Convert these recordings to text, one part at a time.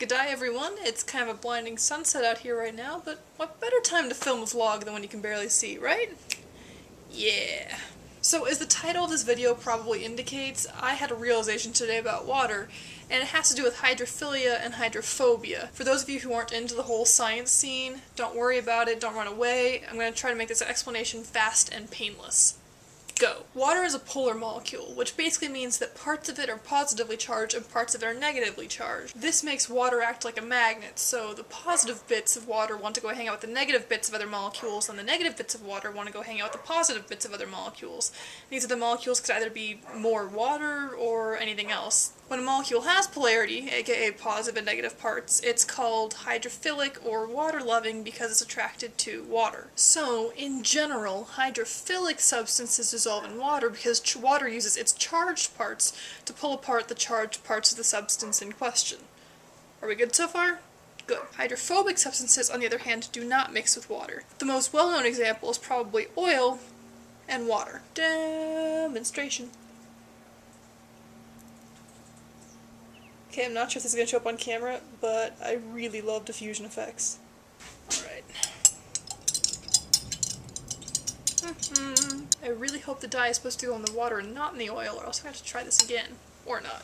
G'day everyone, it's kind of a blinding sunset out here right now, but what better time to film a vlog than when you can barely see, right? Yeah. So as the title of this video probably indicates, I had a realization today about water, and it has to do with hydrophilia and hydrophobia. For those of you who aren't into the whole science scene, don't worry about it, don't run away. I'm going to try to make this explanation fast and painless. Go. Water is a polar molecule, which basically means that parts of it are positively charged and parts of it are negatively charged. This makes water act like a magnet, so the positive bits of water want to go hang out with the negative bits of other molecules, and the negative bits of water want to go hang out with the positive bits of other molecules. These other molecules could either be more water or anything else. When a molecule has polarity, aka positive and negative parts, it's called hydrophilic or water-loving because it's attracted to water. So, in general, hydrophilic substances dissolve in water because water uses its charged parts to pull apart the charged parts of the substance in question. Are we good so far? Good. Hydrophobic substances, on the other hand, do not mix with water. The most well-known example is probably oil and water. Demonstration. Okay, I'm not sure if this is going to show up on camera, but I really love diffusion effects. Alright. I really hope the dye is supposed to go in the water and not in the oil, or else I'm going to have to try this again. Or not.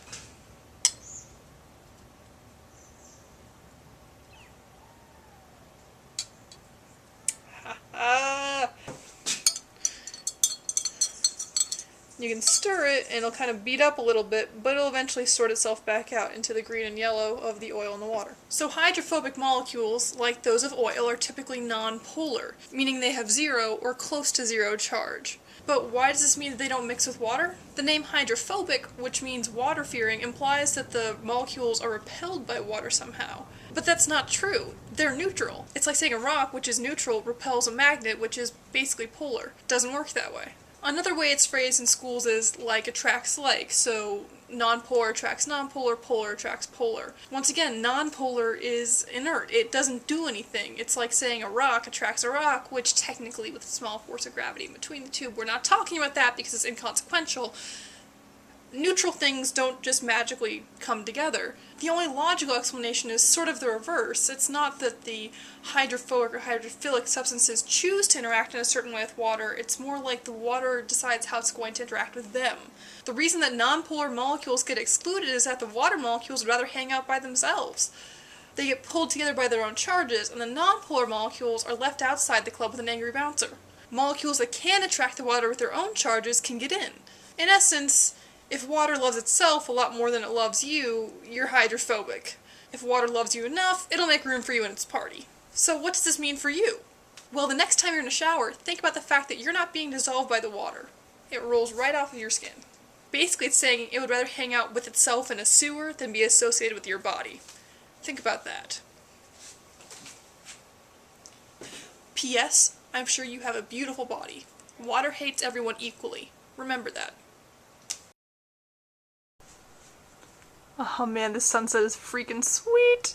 You can stir it and it'll kind of beat up a little bit, but it'll eventually sort itself back out into the green and yellow of the oil and the water. So hydrophobic molecules, like those of oil, are typically non-polar, meaning they have zero or close to zero charge. But why does this mean that they don't mix with water? The name hydrophobic, which means water-fearing, implies that the molecules are repelled by water somehow. But that's not true. They're neutral. It's like saying a rock, which is neutral, repels a magnet, which is basically polar. It doesn't work that way. Another way it's phrased in schools is like attracts like, so non-polar attracts non-polar, polar attracts polar. Once again, non-polar is inert. It doesn't do anything. It's like saying a rock attracts a rock, which technically with a small force of gravity between the two, we're not talking about that because it's inconsequential. Neutral things don't just magically come together. The only logical explanation is sort of the reverse. It's not that the hydrophobic or hydrophilic substances choose to interact in a certain way with water, it's more like the water decides how it's going to interact with them. The reason that non-polar molecules get excluded is that the water molecules would rather hang out by themselves. They get pulled together by their own charges, and the non-polar molecules are left outside the club with an angry bouncer. Molecules that can attract the water with their own charges can get in. In essence, if water loves itself a lot more than it loves you, you're hydrophobic. If water loves you enough, it'll make room for you in its party. So what does this mean for you? Well, the next time you're in a shower, think about the fact that you're not being dissolved by the water. It rolls right off of your skin. Basically, it's saying it would rather hang out with itself in a sewer than be associated with your body. Think about that. P.S. I'm sure you have a beautiful body. Water hates everyone equally. Remember that. Oh man, this sunset is freaking sweet!